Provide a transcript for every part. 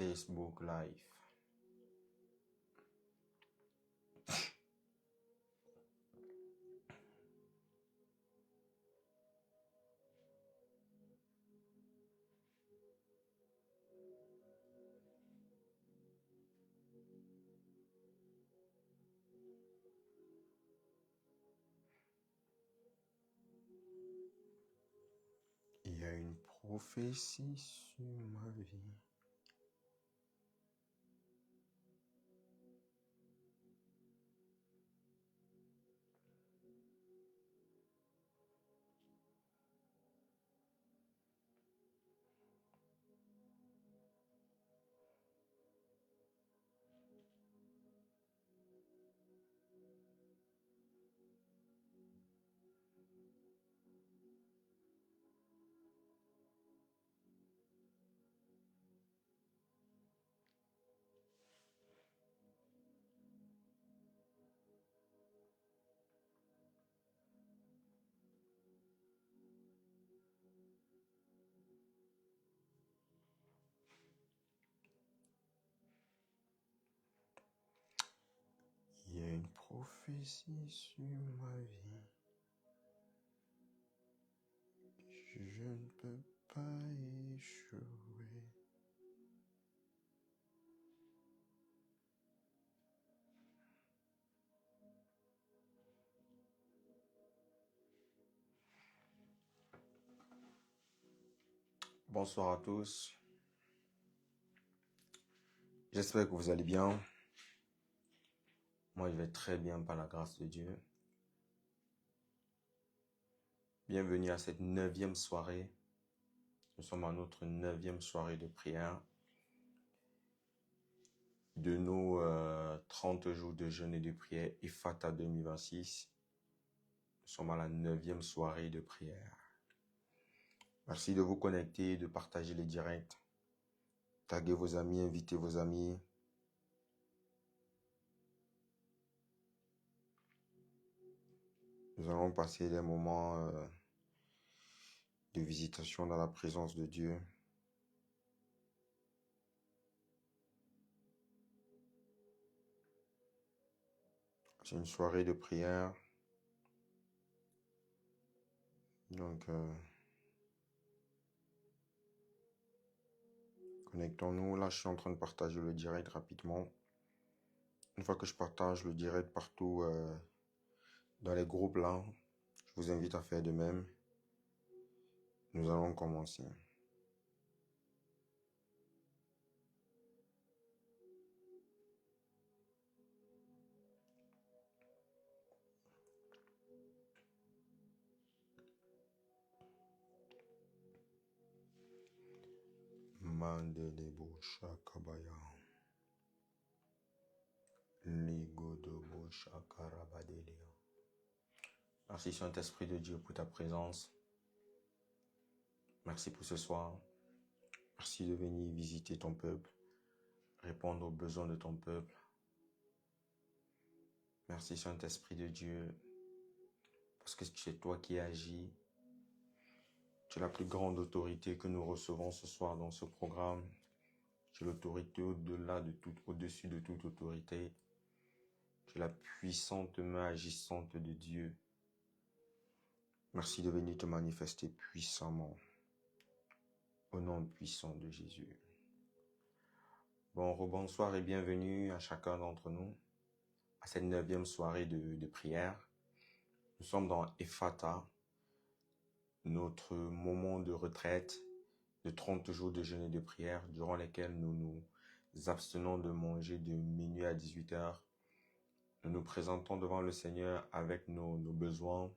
Facebook Live. Il y a une prophétie sur ma vie. Il y a une prophétie sur ma vie. Je ne peux pas échouer. Bonsoir à tous. J'espère que vous allez bien. Moi, je vais très bien par la grâce de Dieu. Bienvenue à cette 9e soirée. Nous sommes à notre 9e soirée de prière. De nos 30 jours de jeûne et de prière Ephata 2026. Nous sommes à la 9e soirée de prière. Merci de vous connecter, de partager les directs. Taguez vos amis, invitez vos amis. Nous allons passer des moments de visitation dans la présence de Dieu. C'est une soirée de prière. Donc, connectons-nous. Là, je suis en train de partager le direct rapidement. Une fois que je partage le direct partout dans les groupes là, je vous invite à faire de même. Nous allons commencer. Mandelebo Shakabaya. Ligodobo Shakarabadelia. Merci Saint-Esprit de Dieu pour ta présence. Merci pour ce soir. Merci de venir visiter ton peuple, répondre aux besoins de ton peuple. Merci Saint-Esprit de Dieu, parce que c'est toi qui agis. Tu es la plus grande autorité que nous recevons ce soir dans ce programme. Tu es l'autorité au-delà de toute, au-dessus de toute autorité. Tu es la puissante main agissante de Dieu. Merci de venir te manifester puissamment. Au nom puissant de Jésus. Bon, rebonsoir et bienvenue à chacun d'entre nous à cette 9e soirée de prière. Nous sommes dans Ephata, notre moment de retraite de 30 jours de jeûne et de prière durant lesquels nous nous abstenons de manger de minuit à 18 heures. Nous nous présentons devant le Seigneur avec nos besoins,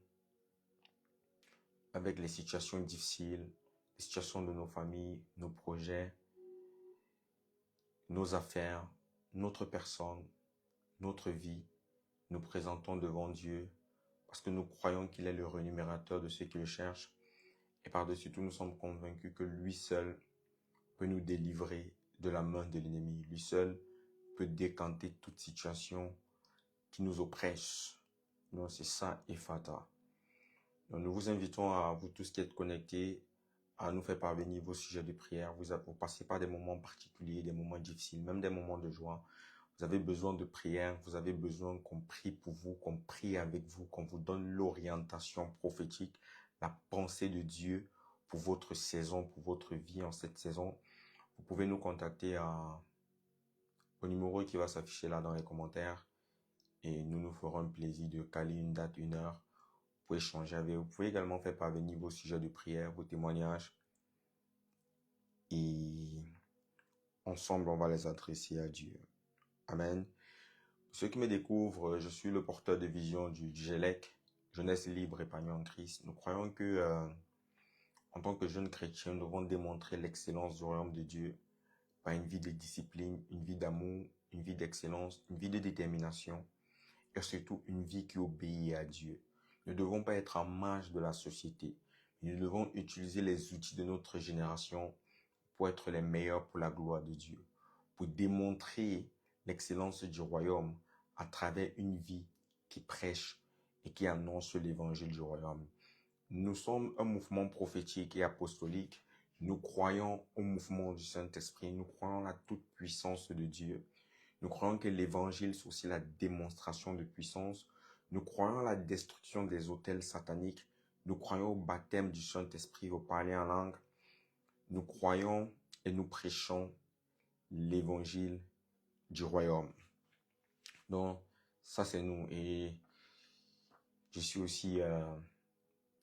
avec les situations difficiles, les situations de nos familles, nos projets, nos affaires, notre personne, notre vie. Nous présentons devant Dieu parce que nous croyons qu'il est le rémunérateur de ceux qui le cherchent. Et par-dessus tout, nous sommes convaincus que lui seul peut nous délivrer de la main de l'ennemi. Lui seul peut décanter toute situation qui nous oppresse. Donc c'est ça, Ephata. Donc nous vous invitons à vous tous qui êtes connectés à nous faire parvenir vos sujets de prière. Vous passez par des moments particuliers, des moments difficiles, même des moments de joie. Vous avez besoin de prière, vous avez besoin qu'on prie pour vous, qu'on prie avec vous, qu'on vous donne l'orientation prophétique, la pensée de Dieu pour votre saison, pour votre vie en cette saison. Vous pouvez nous contacter au numéro qui va s'afficher là dans les commentaires et nous nous ferons un plaisir de caler une date, une heure pour échanger avec vous. Vous pouvez également faire parvenir vos sujets de prière, vos témoignages et ensemble on va les adresser à Dieu. Amen. Ceux qui me découvrent, je suis le porteur de vision du GELEC, Jeunesse libre épanouie en Christ. Nous croyons que, en tant que jeunes chrétiens, nous devons démontrer l'excellence du royaume de Dieu par une vie de discipline, une vie d'amour, une vie d'excellence, une vie de détermination et surtout une vie qui obéit à Dieu. Nous ne devons pas être en marge de la société. Nous devons utiliser les outils de notre génération pour être les meilleurs pour la gloire de Dieu, pour démontrer l'excellence du royaume à travers une vie qui prêche et qui annonce l'évangile du royaume. Nous sommes un mouvement prophétique et apostolique. Nous croyons au mouvement du Saint-Esprit. Nous croyons à la toute-puissance de Dieu. Nous croyons que l'évangile, c'est aussi la démonstration de puissance. Nous croyons à la destruction des autels sataniques. Nous croyons au baptême du Saint-Esprit, au parler en langue. Nous croyons et nous prêchons l'évangile du royaume. Donc, ça c'est nous. Et je suis aussi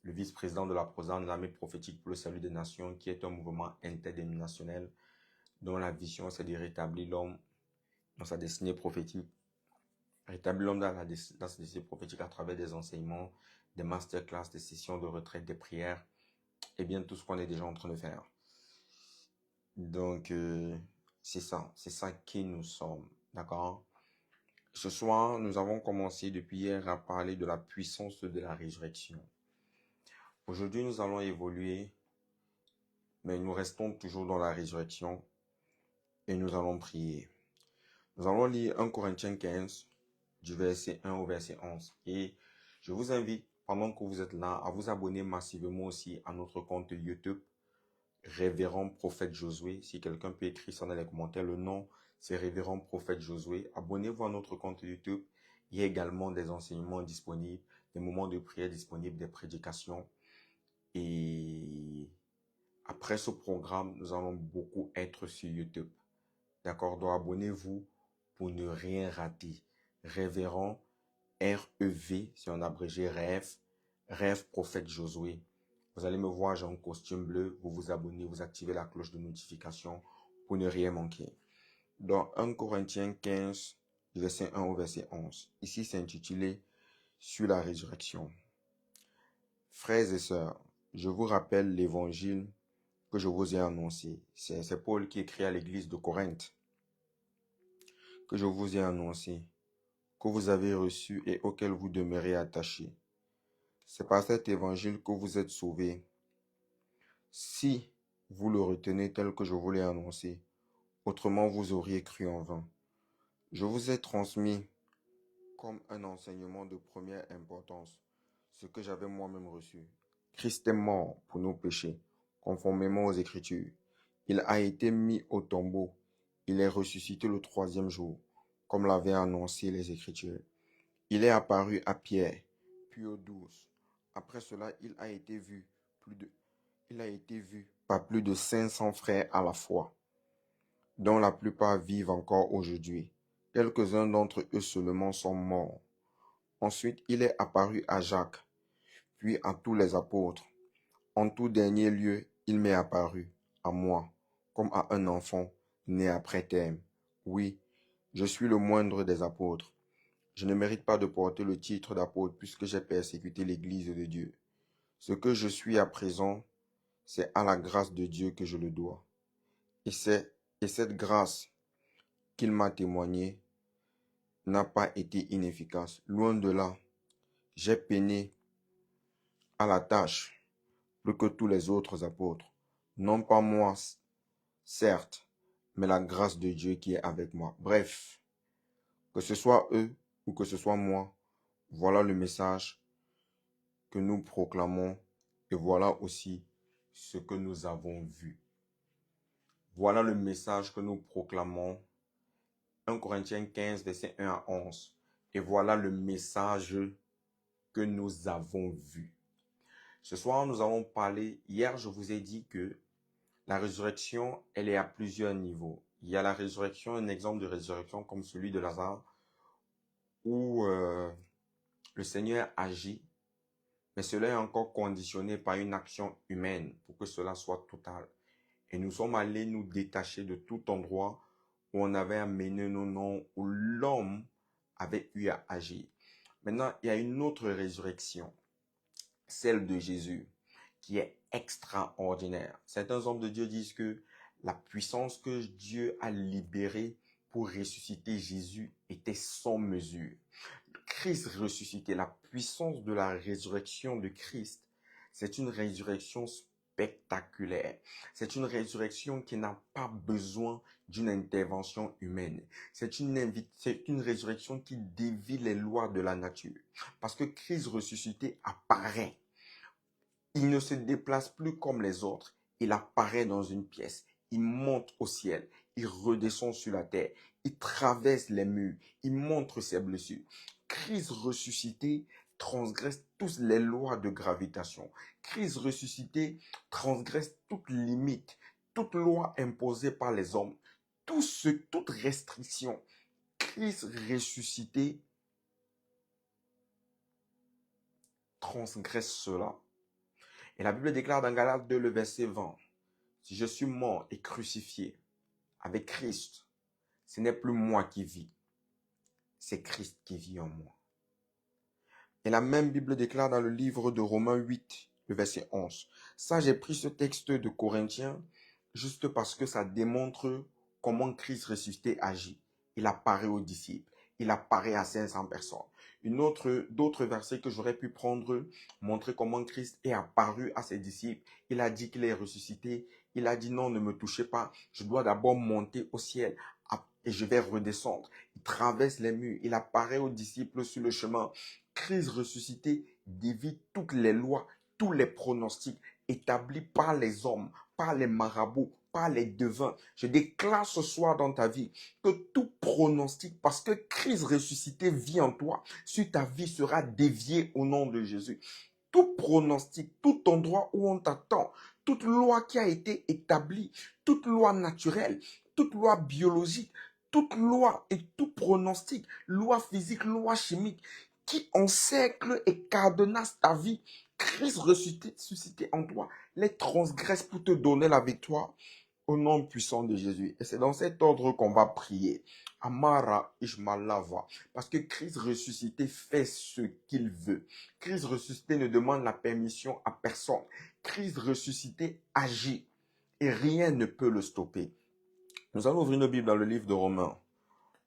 le vice-président de la PROSAN, de l'armée prophétique pour le salut des nations, qui est un mouvement interdénominationnel dont la vision c'est de rétablir l'homme dans sa destinée prophétique. Rétablir l'homme dans sa destinée prophétique à travers des enseignements, des masterclass, des sessions de retraite, des prières, et bien tout ce qu'on est déjà en train de faire. Donc, c'est ça qui nous sommes, d'accord? Ce soir, nous avons commencé depuis hier à parler de la puissance de la résurrection. Aujourd'hui, nous allons évoluer, mais nous restons toujours dans la résurrection et nous allons prier. Nous allons lire 1 Corinthiens 15, du verset 1 au verset 11. Et je vous invite, pendant que vous êtes là, à vous abonner massivement aussi à notre compte YouTube, Révérend Prophète Josué. Si quelqu'un peut écrire ça dans les commentaires, le nom, c'est Révérend Prophète Josué. Abonnez-vous à notre compte YouTube. Il y a également des enseignements disponibles, des moments de prière disponibles, des prédications. Et après ce programme, nous allons beaucoup être sur YouTube. D'accord? Donc abonnez-vous pour ne rien rater. Révérend R-E-V, c'est un abrégé Rêve Prophète Josué. Vous allez me voir, j'ai un costume bleu. Vous vous abonnez, vous activez la cloche de notification pour ne rien manquer. Dans 1 Corinthiens 15, verset 1 au verset 11. Ici, c'est intitulé « Sur la résurrection ». Frères et sœurs, je vous rappelle l'évangile que je vous ai annoncé. C'est Paul qui écrit à l'église de Corinthe. Que je vous ai annoncé, que vous avez reçu et auquel vous demeurez attachés. C'est par cet évangile que vous êtes sauvés. Si vous le retenez tel que je vous l'ai annoncé, autrement vous auriez cru en vain. Je vous ai transmis comme un enseignement de première importance ce que j'avais moi-même reçu. Christ est mort pour nos péchés, conformément aux Écritures. Il a été mis au tombeau. Il est ressuscité le troisième jour, comme l'avaient annoncé les Écritures. Il est apparu à Pierre, puis aux 12. Après cela, il a été vu par plus de 500 frères à la fois, dont la plupart vivent encore aujourd'hui. Quelques-uns d'entre eux seulement sont morts. Ensuite, il est apparu à Jacques, puis à tous les apôtres. En tout dernier lieu, il m'est apparu, à moi, comme à un enfant né après terme. Oui, je suis le moindre des apôtres. Je ne mérite pas de porter le titre d'apôtre puisque j'ai persécuté l'Église de Dieu. Ce que je suis à présent, c'est à la grâce de Dieu que je le dois. Et cette grâce qu'il m'a témoignée n'a pas été inefficace. Loin de là, j'ai peiné à la tâche plus que tous les autres apôtres. Non pas moi, certes, mais la grâce de Dieu qui est avec moi. Bref, que ce soit eux ou que ce soit moi, voilà le message que nous proclamons et voilà aussi ce que nous avons vu. Voilà le message que nous proclamons. 1 Corinthiens 15, verset 1 à 11. Et voilà le message que nous avons vu. Ce soir, nous allons parler. Hier, je vous ai dit que la résurrection, elle est à plusieurs niveaux. Il y a la résurrection, un exemple de résurrection comme celui de Lazare, où le Seigneur agit, mais cela est encore conditionné par une action humaine pour que cela soit total. Et nous sommes allés nous détacher de tout endroit où on avait amené nos noms, où l'homme avait eu à agir. Maintenant, il y a une autre résurrection, celle de Jésus, qui est extraordinaire. Certains hommes de Dieu disent que la puissance que Dieu a libérée pour ressusciter Jésus était sans mesure. Christ ressuscité, la puissance de la résurrection de Christ, c'est une résurrection spectaculaire. C'est une résurrection qui n'a pas besoin d'une intervention humaine. C'est une résurrection qui dévie les lois de la nature. Parce que Christ ressuscité apparaît. Il ne se déplace plus comme les autres. Il apparaît dans une pièce. Il monte au ciel. Il redescend sur la terre. Il traverse les murs. Il montre ses blessures. Christ ressuscité transgresse toutes les lois de gravitation. Christ ressuscité transgresse toute limite, toute loi imposée par les hommes, toute restriction. Christ ressuscité transgresse cela. Et la Bible déclare dans Galates 2, le verset 20, « Si je suis mort et crucifié avec Christ, ce n'est plus moi qui vis, c'est Christ qui vit en moi. » Et la même Bible déclare dans le livre de Romains 8, le verset 11. Ça, j'ai pris ce texte de Corinthiens juste parce que ça démontre comment Christ ressuscité agit. Il apparaît aux disciples. Il apparaît à 500 personnes. D'autres versets que j'aurais pu prendre, montrer comment Christ est apparu à ses disciples. Il a dit qu'il est ressuscité. Il a dit non, ne me touchez pas. Je dois d'abord monter au ciel et je vais redescendre. Il traverse les murs. Il apparaît aux disciples sur le chemin. Christ ressuscité dévie toutes les lois, tous les pronostics établis par les hommes, par les marabouts, par les devins. Je déclare ce soir dans ta vie que tout pronostic, parce que Christ ressuscité vit en toi, sur ta vie sera dévié au nom de Jésus. Tout pronostic, tout endroit où on t'attend, toute loi qui a été établie, toute loi naturelle, toute loi biologique, toute loi et tout pronostic, loi physique, loi chimique, qui encercle et cadenasse ta vie, Christ ressuscité en toi, les transgresse pour te donner la victoire au nom puissant de Jésus. Et c'est dans cet ordre qu'on va prier. Amara Ishmalava. Parce que Christ ressuscité fait ce qu'il veut. Christ ressuscité ne demande la permission à personne. Christ ressuscité agit et rien ne peut le stopper. Nous allons ouvrir nos Bibles dans le livre de Romains.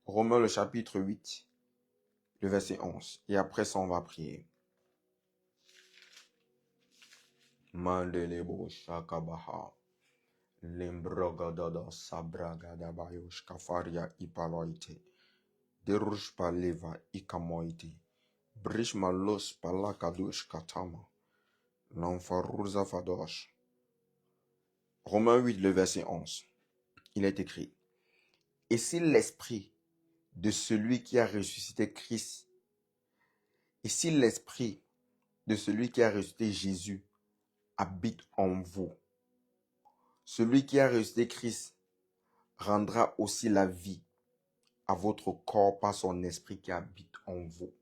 Romains le chapitre 8. Le verset 11. Et après ça, on va prier. Mandelebo shakabaha. Lembrogadada sabragada bayosh kafaria ipaloite. Derush paleva ikamoite. Brishmalos palakadush katama. L'enfarouza fadosh. Romains 8, le verset 11. Il est écrit. Et si l'esprit de celui qui a ressuscité Christ, et si l'esprit de celui qui a ressuscité Jésus habite en vous, celui qui a ressuscité Christ rendra aussi la vie à votre corps par son esprit qui habite en vous.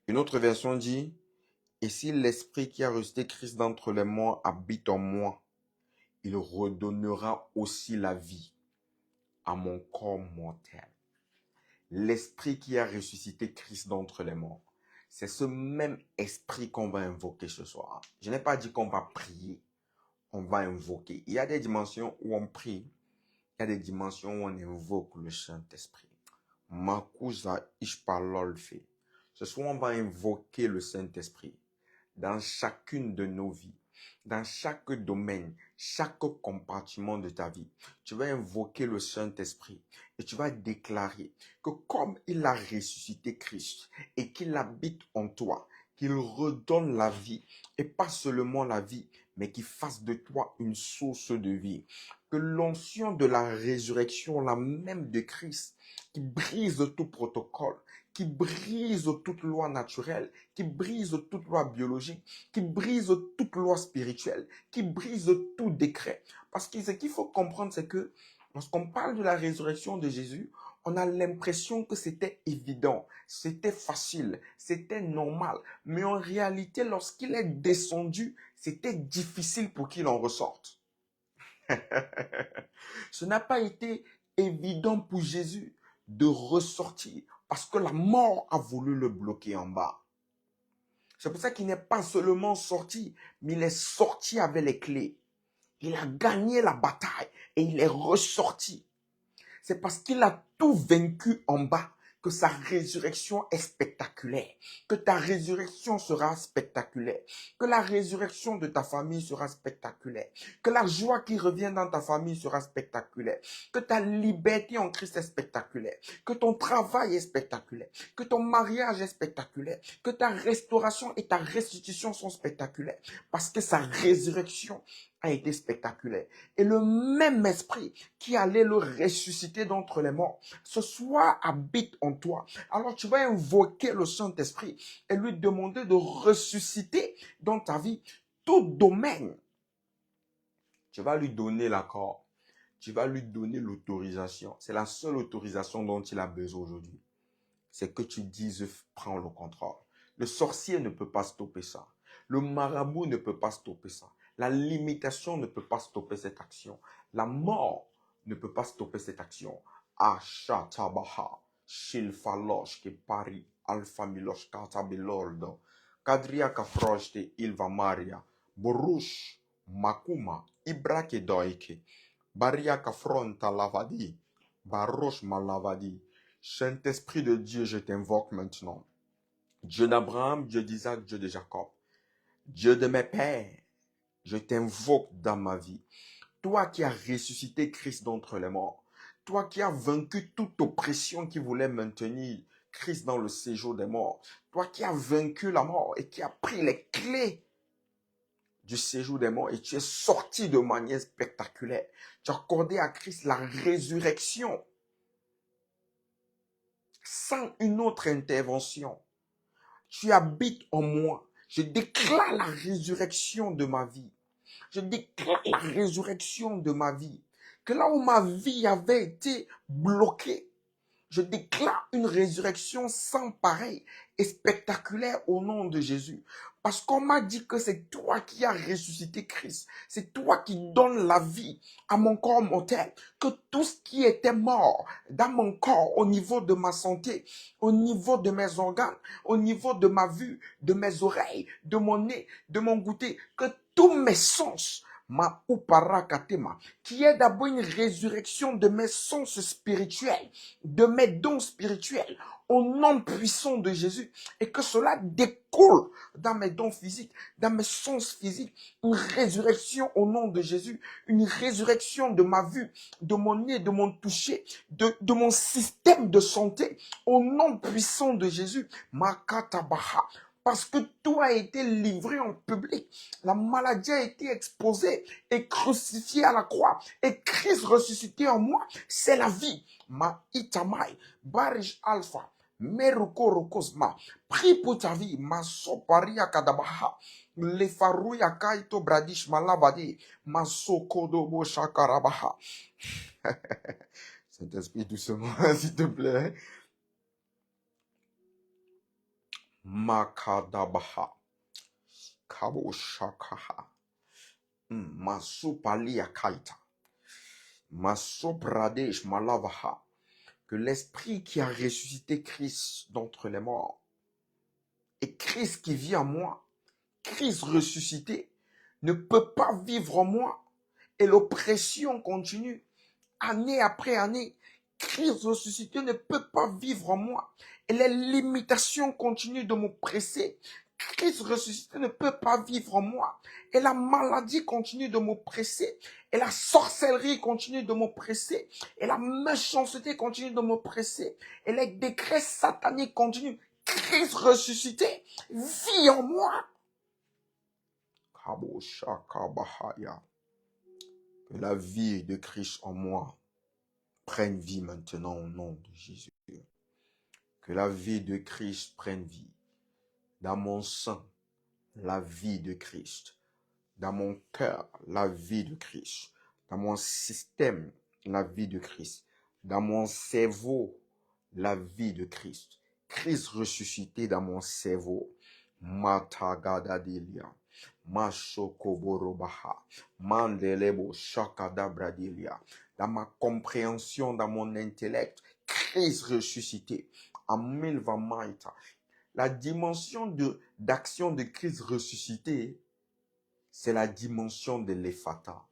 Une autre version dit, et si l'esprit qui a ressuscité Christ d'entre les morts habite en moi, il redonnera aussi la vie à mon corps mortel. L'esprit qui a ressuscité Christ d'entre les morts, c'est ce même esprit qu'on va invoquer ce soir. Je n'ai pas dit qu'on va prier, on va invoquer. Il y a des dimensions où on prie, il y a des dimensions où on invoque le Saint-Esprit. Makuza ishpalolfe. Ce soir, on va invoquer le Saint-Esprit dans chacune de nos vies, dans chaque domaine, chaque compartiment de ta vie. Tu vas invoquer le Saint-Esprit et tu vas déclarer que comme il a ressuscité Christ et qu'il habite en toi, qu'il redonne la vie et pas seulement la vie, mais qui fasse de toi une source de vie. Que l'onction de la résurrection, la même de Christ, qui brise tout protocole, qui brise toute loi naturelle, qui brise toute loi biologique, qui brise toute loi spirituelle, qui brise tout décret. Parce que ce qu'il faut comprendre, c'est que lorsqu'on parle de la résurrection de Jésus, on a l'impression que c'était évident, c'était facile, c'était normal. Mais en réalité, lorsqu'il est descendu, c'était difficile pour qu'il en ressorte. Ce n'a pas été évident pour Jésus de ressortir parce que la mort a voulu le bloquer en bas. C'est pour ça qu'il n'est pas seulement sorti, mais il est sorti avec les clés. Il a gagné la bataille et il est ressorti. C'est parce qu'il a tout vaincu en bas que sa résurrection est spectaculaire, que ta résurrection sera spectaculaire, que la résurrection de ta famille sera spectaculaire, que la joie qui revient dans ta famille sera spectaculaire, que ta liberté en Christ est spectaculaire, que ton travail est spectaculaire, que ton mariage est spectaculaire, que ta restauration et ta restitution sont spectaculaires, parce que sa résurrection a été spectaculaire. Et le même esprit qui allait le ressusciter d'entre les morts, ce soir habite en toi. Alors tu vas invoquer le Saint-Esprit et lui demander de ressusciter dans ta vie tout domaine. Tu vas lui donner l'accord. Tu vas lui donner l'autorisation. C'est la seule autorisation dont il a besoin aujourd'hui. C'est que tu dises, prends le contrôle. Le sorcier ne peut pas stopper ça. Le marabout ne peut pas stopper ça. La limitation ne peut pas stopper cette action. La mort ne peut pas stopper cette action. Ashatabaha, Shilfalosh, ke pari, Alpha Milosh, Katabilordo, Kadria Kafroshte, Ilva Maria, Borush, Makuma, Ibrake Doike, Baria Kafronta Lavadi, Barosh Malavadi. Saint-Esprit de Dieu, je t'invoque maintenant. Dieu d'Abraham, Dieu d'Isaac, Dieu de Jacob, Dieu de mes pères, je t'invoque dans ma vie. Toi qui as ressuscité Christ d'entre les morts, toi qui as vaincu toute oppression qui voulait maintenir Christ dans le séjour des morts, toi qui as vaincu la mort et qui as pris les clés du séjour des morts et tu es sorti de manière spectaculaire. Tu as accordé à Christ la résurrection sans une autre intervention. Tu habites en moi. Je déclare la résurrection de ma vie. Je déclare la résurrection de ma vie. Que là où ma vie avait été bloquée, je déclare une résurrection sans pareil et spectaculaire au nom de Jésus. Parce qu'on m'a dit que c'est toi qui as ressuscité Christ. C'est toi qui donnes la vie à mon corps mortel. Que tout ce qui était mort dans mon corps, au niveau de ma santé, au niveau de mes organes, au niveau de ma vue, de mes oreilles, de mon nez, de mon goûter, que tous mes sens, ma uparakatema, qui est d'abord une résurrection de mes sens spirituels, de mes dons spirituels, au nom puissant de Jésus, et que cela découle dans mes dons physiques, dans mes sens physiques, une résurrection au nom de Jésus, une résurrection de ma vue, de mon nez, de mon toucher, de mon système de santé, au nom puissant de Jésus, Makatabaha. Parce que tout a été livré en public. La maladie a été exposée et crucifiée à la croix. Et Christ ressuscité en moi, c'est la vie. Ma itamai, barish alpha, meruko rokosma. Prie pour ta vie. Ma soparia kadabaha. Le farouya kaito bradish malabadi. Ma sokodobo shakarabaha. Saint-Esprit, doucement, s'il te plaît. Makadabaha. Kabo shakaha. Masopalia kaita. Masopradesh malavaha. Que l'esprit qui a ressuscité Christ d'entre les morts et Christ qui vit en moi, Christ ressuscité, ne peut pas vivre en moi et l'oppression continue année après année. Christ ressuscité ne peut pas vivre en moi et les limitations continuent de m'oppresser. Christ ressuscité ne peut pas vivre en moi et la maladie continue de m'oppresser et la sorcellerie continue de m'oppresser et la méchanceté continue de m'oppresser et les décrets sataniques continuent. Christ ressuscité vit en moi. Habo Shaka Bahaya. Que la vie de Christ en moi prenne vie maintenant au nom de Jésus. Que la vie de Christ prenne vie. Dans mon sang, la vie de Christ. Dans mon cœur, la vie de Christ. Dans mon système, la vie de Christ. Dans mon cerveau, la vie de Christ. Christ ressuscité dans mon cerveau. Matagadadelia. Mashokoborobaha. Mandelebo shakadabradilia. Dans ma compréhension, dans mon intellect, Christ ressuscité. Amelvamaita. La dimension d'action de Christ ressuscité, c'est la dimension de l'ephata.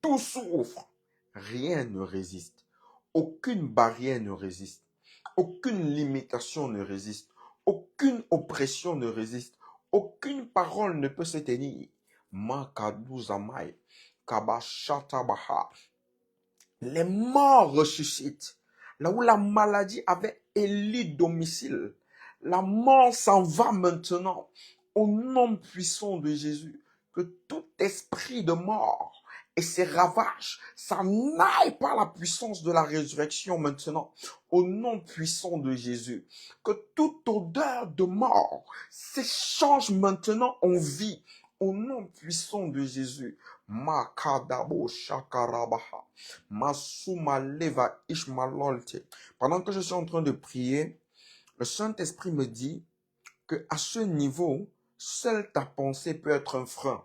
Tout souffre, rien ne résiste. Aucune barrière ne résiste. Aucune limitation ne résiste. Aucune oppression ne résiste. Aucune parole ne peut se tenir. Makaduzamai, kabashatabaha. Les morts ressuscitent. Là où la maladie avait élu domicile, la mort s'en va maintenant. Au nom puissant de Jésus, que tout esprit de mort et ses ravages s'en aillent par la puissance de la résurrection maintenant. Au nom puissant de Jésus, que toute odeur de mort s'échange maintenant en vie. Au nom puissant de Jésus. Makadabo shakarabaha. Masuma leva ishmalolte. Pendant que je suis en train de prier, le Saint-Esprit me dit que à ce niveau, seule ta pensée peut être un frein.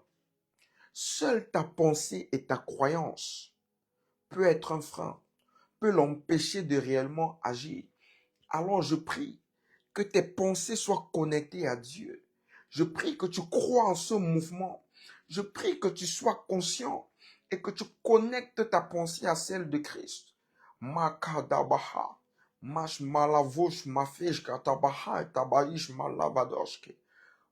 Seule ta pensée et ta croyance peut être un frein, peut l'empêcher de réellement agir. Alors je prie que tes pensées soient connectées à Dieu. Je prie que tu crois en ce mouvement. Je prie que tu sois conscient et que tu connectes ta pensée à celle de Christ. Makadabaha, mash malavosh mafish katabaha tabaish malavadoshke.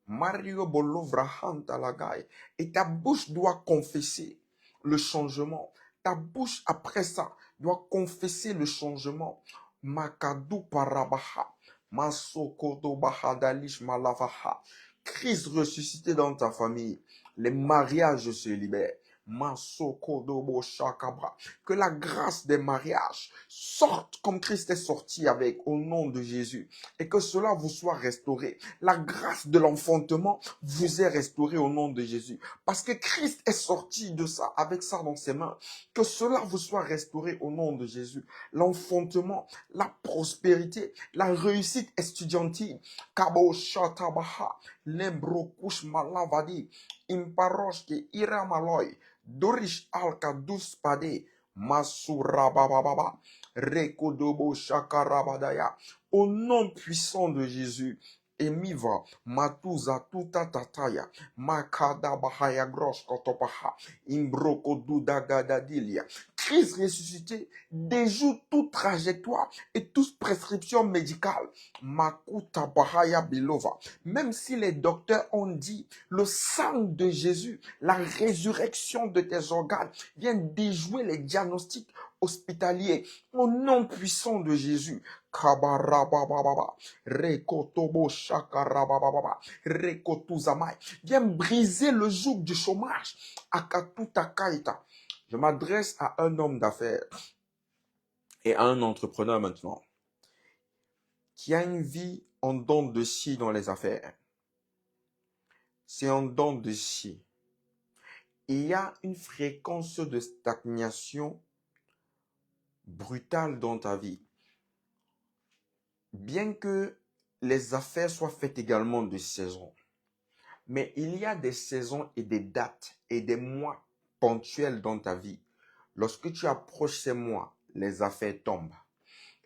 Mario Bolovrahan Talagai. Et ta bouche doit confesser le changement. Ta bouche, après ça, doit confesser le changement. Makadou Parabaha. Masokodo Bahadalish Malavaha. Christ ressuscité dans ta famille. Les mariages se libèrent. Masokodobo Shakabra. Que la grâce des mariages sorte comme Christ est sorti avec au nom de Jésus. Et que cela vous soit restauré. La grâce de l'enfantement vous est restaurée au nom de Jésus. Parce que Christ est sorti de ça, avec ça dans ses mains. Que cela vous soit restauré au nom de Jésus. L'enfantement, la prospérité, la réussite estudiantine. Kabo Shatabaha. Lembro Kush Malavadi. Imparoshke Iramaloy. Dorish Alkadus Pade. Masurabababa. Rekodobo Shakarabadaya. Au nom puissant de Jésus, Emiva, Matuza, Tuta Tataya, Makada Bahaya Grosh Kotopaha, Imbroko Dudagadadilia. Christ ressuscité déjoue toute trajectoire et toute prescription médicale. Makuta Bahaya Bilova. Même si les docteurs ont dit le sang de Jésus, la résurrection de tes organes vient déjouer les diagnostics hospitaliers. Au nom puissant de Jésus, Kabarabababa, Rekotobo Shakarabababa, Rekotuzamai. Viens briser le joug du chômage. Akatutakaita. Je m'adresse à un homme d'affaires et à un entrepreneur maintenant qui a une vie en dents de scie dans les affaires. C'est en dents de scie. Il y a une fréquence de stagnation brutale dans ta vie. Bien que les affaires soient faites également de saisons, mais il y a des saisons et des dates et des mois ponctuels dans ta vie. Lorsque tu approches ces mois, les affaires tombent.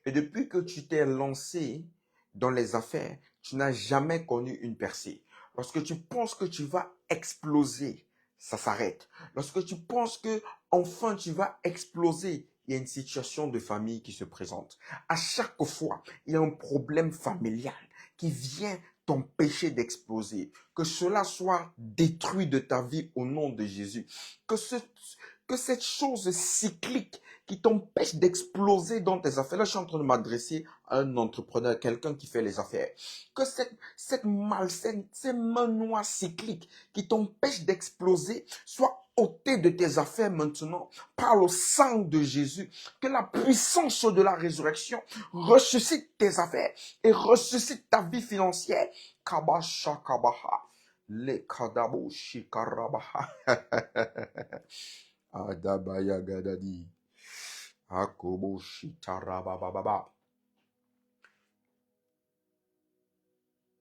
Et depuis que tu t'es lancé dans les affaires, tu n'as jamais connu une percée. Lorsque tu penses que tu vas exploser, ça s'arrête. Lorsque tu penses que enfin tu vas exploser, il y a une situation de famille qui se présente. À chaque fois, il y a un problème familial qui vient t'empêcher d'exploser. Que cela soit détruit de ta vie au nom de Jésus. Que cette chose cyclique qui t'empêchent d'exploser dans tes affaires. Là, je suis en train de m'adresser à un entrepreneur, quelqu'un qui fait les affaires. Que cette malsaine, ces mains noires cycliques qui t'empêchent d'exploser soient ôtées de tes affaires maintenant par le sang de Jésus. Que la puissance de la résurrection ressuscite tes affaires et ressuscite ta vie financière. Kabasha kabaha. Le kadabo shikarabaha. Adabaya gadadi. Akobo shitarabababa.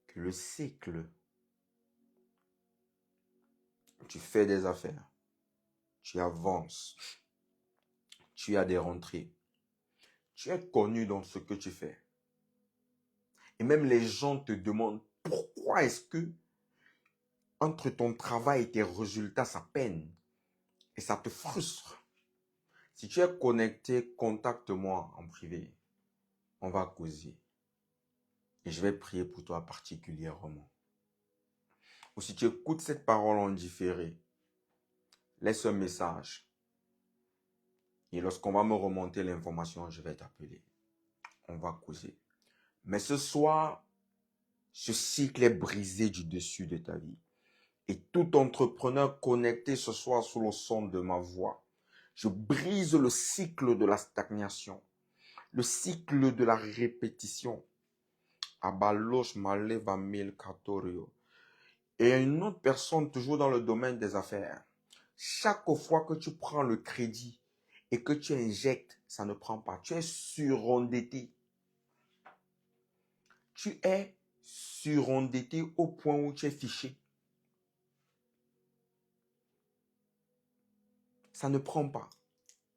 Que le cycle, tu fais des affaires, tu avances, tu as des rentrées, tu es connu dans ce que tu fais. Et même les gens te demandent pourquoi est-ce que entre ton travail et tes résultats, ça peine et ça te frustre. Si tu es connecté, contacte-moi en privé. On va causer. Et je vais prier pour toi particulièrement. Ou si tu écoutes cette parole en différé, laisse un message. Et lorsqu'on va me remonter l'information, je vais t'appeler. On va causer. Mais ce soir, ce cycle est brisé du dessus de ta vie. Et tout entrepreneur connecté ce soir sous le son de ma voix, je brise le cycle de la stagnation, le cycle de la répétition. Abalosh maleva mil katorio. Et une autre personne toujours dans le domaine des affaires. Chaque fois que tu prends le crédit et que tu injectes, ça ne prend pas. Tu es surendetté. Tu es surendetté au point où tu es fiché. Ça ne prend pas.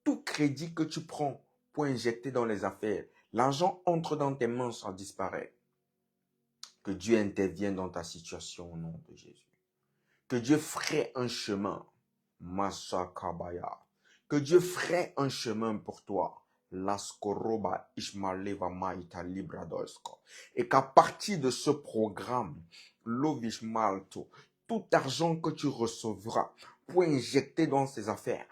Tout crédit que tu prends pour injecter dans les affaires, l'argent entre dans tes mains, ça disparaît. Que Dieu intervienne dans ta situation au nom de Jésus. Que Dieu ferait un chemin. Masakabaya. Que Dieu ferait un chemin pour toi. Laskoroba Ishmaleva Maïta Libradolsko. Et qu'à partir de ce programme, Lovishmalto, tout argent que tu recevras pour injecter dans ces affaires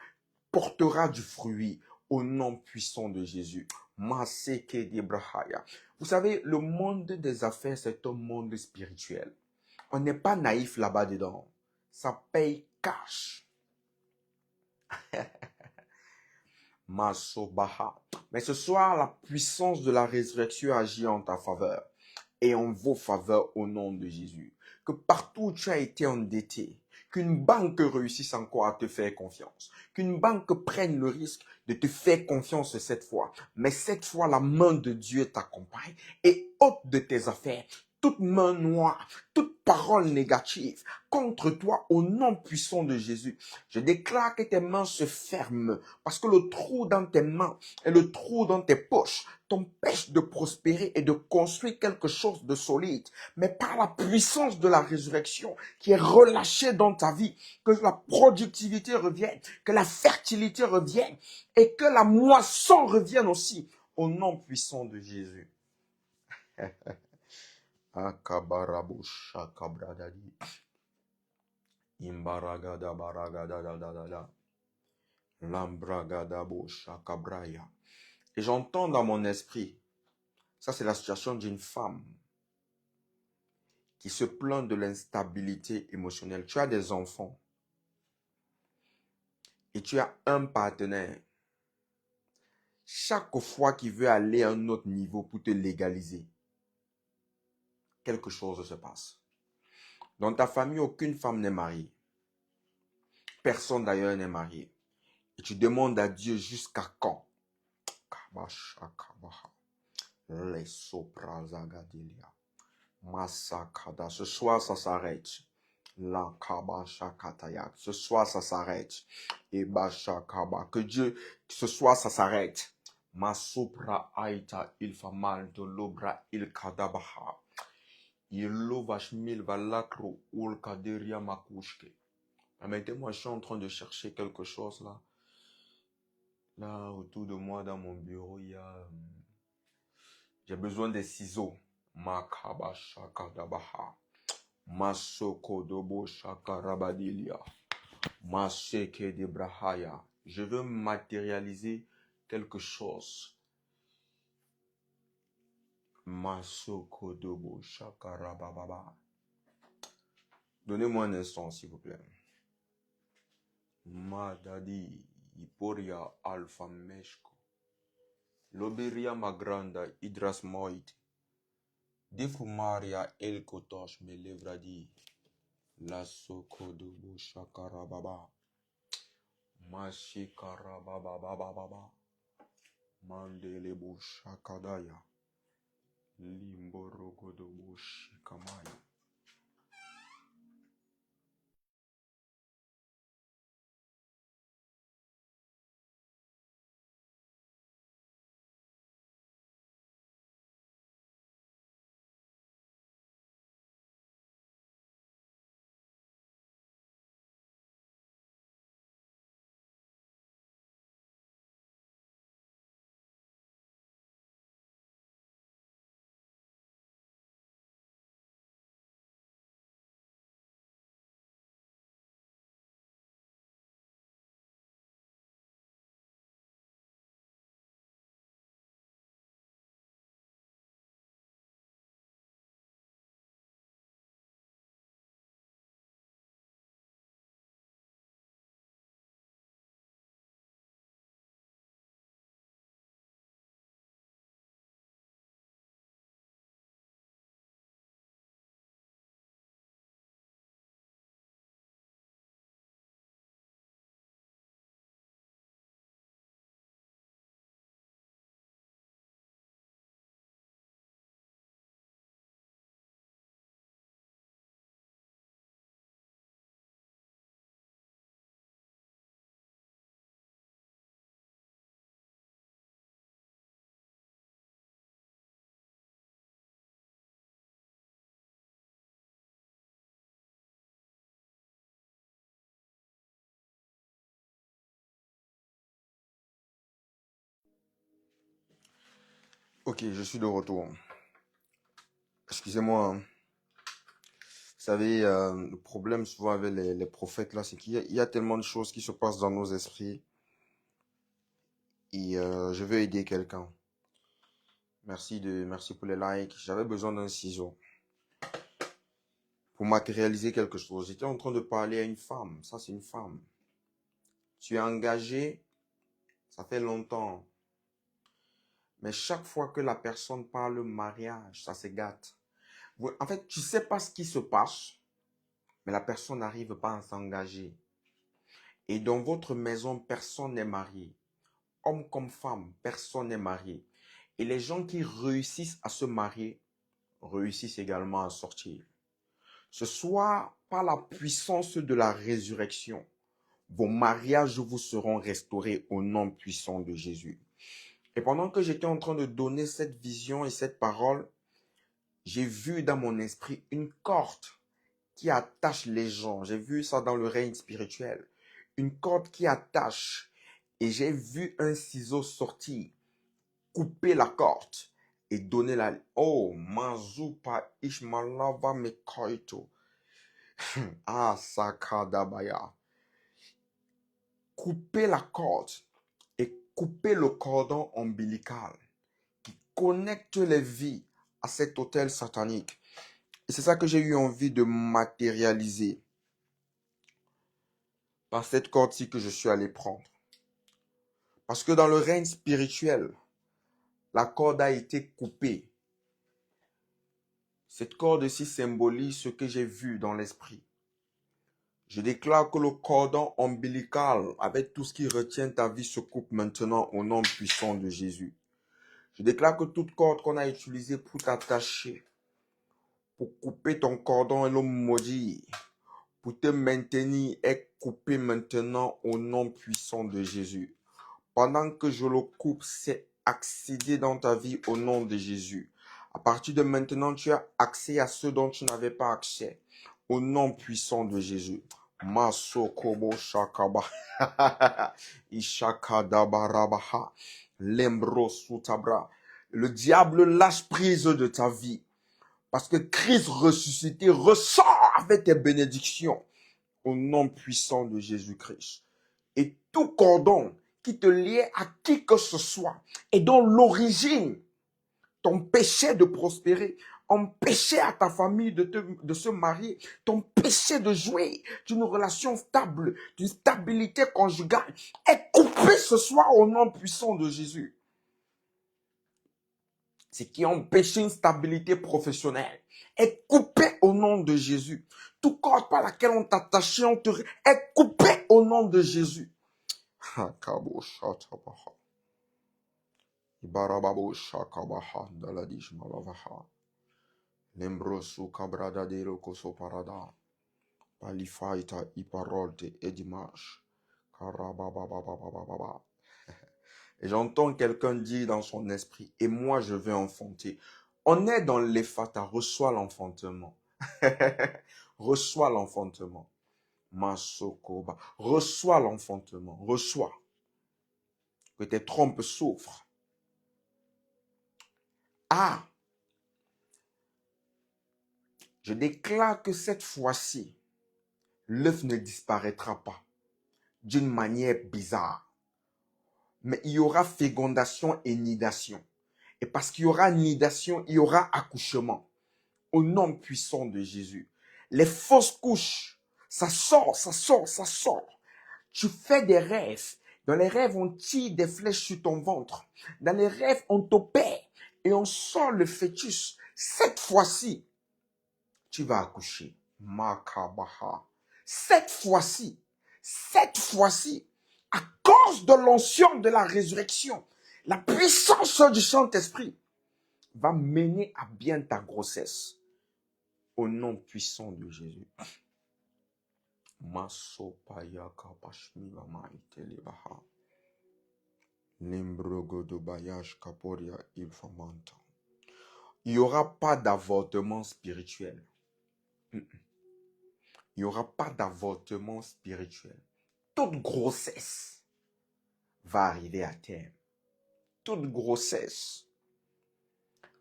portera du fruit au nom puissant de Jésus. Maseke Debrahaya. Vous savez, le monde des affaires, c'est un monde spirituel. On n'est pas naïf là-bas dedans. Ça paye cash. Masobaha. Mais ce soir, la puissance de la résurrection agit en ta faveur et en vos faveurs au nom de Jésus. Que partout où tu as été endetté, qu'une banque réussisse encore à te faire confiance. Qu'une banque prenne le risque de te faire confiance cette fois. Mais cette fois, la main de Dieu t'accompagne et ôte de tes affaires toute main noire, toute parole négative contre toi au nom puissant de Jésus. Je déclare que tes mains se ferment parce que le trou dans tes mains et le trou dans tes poches t'empêche de prospérer et de construire quelque chose de solide. Mais par la puissance de la résurrection qui est relâchée dans ta vie, que la productivité revienne, que la fertilité revienne et que la moisson revienne aussi au nom puissant de Jésus. Akabarabusha kabradadi. Imbaragada baragada da da da da. Lambragada busha kabraya. Et j'entends dans mon esprit, ça c'est la situation d'une femme qui se plaint de l'instabilité émotionnelle. Tu as des enfants et tu as un partenaire. Chaque fois qu'il veut aller à un autre niveau pour te légaliser, quelque chose se passe. Dans ta famille, aucune femme n'est mariée. Personne d'ailleurs n'est marié. Et tu demandes à Dieu jusqu'à quand? Ce soir, ça s'arrête. Ce soir, ça s'arrête. Que Dieu, ce soir, ça s'arrête. Masopra aita il fa mal de l'obra il kadabaha. Il lovashmil valakro ul kaderia makushke. Permettez-moi, je suis en train de chercher quelque chose là. Là, autour de moi, dans mon bureau, il y a... j'ai besoin des ciseaux. Makabashakadabaha. Masokodobo shakarabadilia. Maseke debrahaya. Je veux matérialiser quelque chose. Masokodobo shakarabababa. Donnez-moi un instant, s'il vous plaît. Madadi Iporia Alpha Meshko. Loberia Magranda Idras Moit. Defumaria El Kotosh me levradi. La Sokodobo shakarababa. Mashikarababababa. Mandelebo shakadaya. Limborogodobo shikamaya. Ok, je suis de retour. Excusez-moi, hein. Vous savez, le problème souvent avec les prophètes là, c'est qu'il y a tellement de choses qui se passent dans nos esprits. Et je veux aider quelqu'un. Merci pour les likes. J'avais besoin d'un ciseau pour matérialiser quelque chose. J'étais en train de parler à une femme. Ça, c'est une femme. Tu es engagé, ça fait longtemps. Mais chaque fois que la personne parle mariage, ça se gâte. En fait, tu sais pas ce qui se passe, mais la personne n'arrive pas à s'engager. Et dans votre maison, personne n'est marié. Homme comme femme, personne n'est marié. Et les gens qui réussissent à se marier, réussissent également à sortir. Ce soir, par la puissance de la résurrection, vos mariages vous seront restaurés au nom puissant de Jésus. Et pendant que j'étais en train de donner cette vision et cette parole, j'ai vu dans mon esprit une corde qui attache les gens. J'ai vu ça dans le règne spirituel. Une corde qui attache. Et j'ai vu un ciseau sortir, couper la corde et donner la... Oh, Mazupa Ishmalava Mekoito. Ah, Sakadabaya. Couper la corde et couper le cordon ombilical qui connecte les vies à cet autel satanique. Et c'est ça que j'ai eu envie de matérialiser par cette corde-ci que je suis allé prendre. Parce que dans le règne spirituel, la corde a été coupée. Cette corde-ci symbolise ce que j'ai vu dans l'esprit. Je déclare que le cordon ombilical, avec tout ce qui retient ta vie, se coupe maintenant au nom puissant de Jésus. Je déclare que toute corde qu'on a utilisée pour t'attacher, pour couper ton cordon et le maudire, pour te maintenir, est coupée maintenant au nom puissant de Jésus. Pendant que je le coupe, c'est accéder dans ta vie au nom de Jésus. À partir de maintenant, tu as accès à ce dont tu n'avais pas accès. Au nom puissant de Jésus. Masokobo shakaba. Ishakadabarabaha. Lembro sutabra. Le diable lâche prise de ta vie. Parce que Christ ressuscité ressort avec tes bénédictions. Au nom puissant de Jésus-Christ. Et tout cordon qui te liait à qui que ce soit et dont l'origine t'empêchait de prospérer, empêchait à ta famille de se marier, t'empêchait de jouer d'une relation stable, d'une stabilité conjugale, est coupé ce soir au nom puissant de Jésus. Ce qui empêchait une stabilité professionnelle est coupé au nom de Jésus. Tout corps par laquelle on t'attachait, est coupé au nom de Jésus. Lembrosu cabrada de rocoso parada. Palifaita iparolte edimash. Karababababababa. Et j'entends quelqu'un dire dans son esprit, et moi je vais enfanter. On est dans l'ephata, reçois l'enfantement. Reçois l'enfantement. Masokoba. Reçois l'enfantement. Reçois. Que tes trompes souffrent. Ah! Je déclare que cette fois-ci, l'œuf ne disparaîtra pas d'une manière bizarre. Mais il y aura fécondation et nidation. Et parce qu'il y aura nidation, il y aura accouchement. Au nom puissant de Jésus. Les fausses couches, ça sort, ça sort, ça sort. Tu fais des rêves. Dans les rêves, on tire des flèches sur ton ventre. Dans les rêves, on t'opère et on sort le fœtus. Cette fois-ci, tu vas accoucher. Makabaha. Cette fois-ci, à cause de l'onction de la résurrection, la puissance du Saint-Esprit va mener à bien ta grossesse. Au nom puissant de Jésus. Masopaya kapashmila maitelebaha. Limbrogo de bayage kaporia ilfamanta. Il n'y aura pas d'avortement spirituel. Il n'y aura pas d'avortement spirituel. Toute grossesse va arriver à terme. Toute grossesse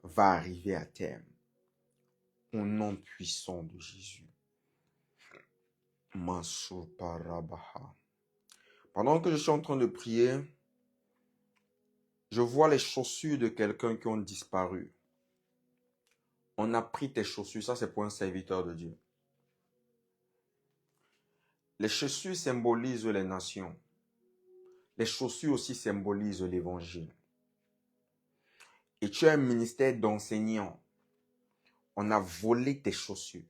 va arriver à terme. Au nom puissant de Jésus. Masoparabaha. Pendant que je suis en train de prier, je vois les chaussures de quelqu'un qui ont disparu. On a pris tes chaussures. Ça, c'est pour un serviteur de Dieu. Les chaussures symbolisent les nations. Les chaussures aussi symbolisent l'évangile. Et tu as un ministère d'enseignant. On a volé tes chaussures.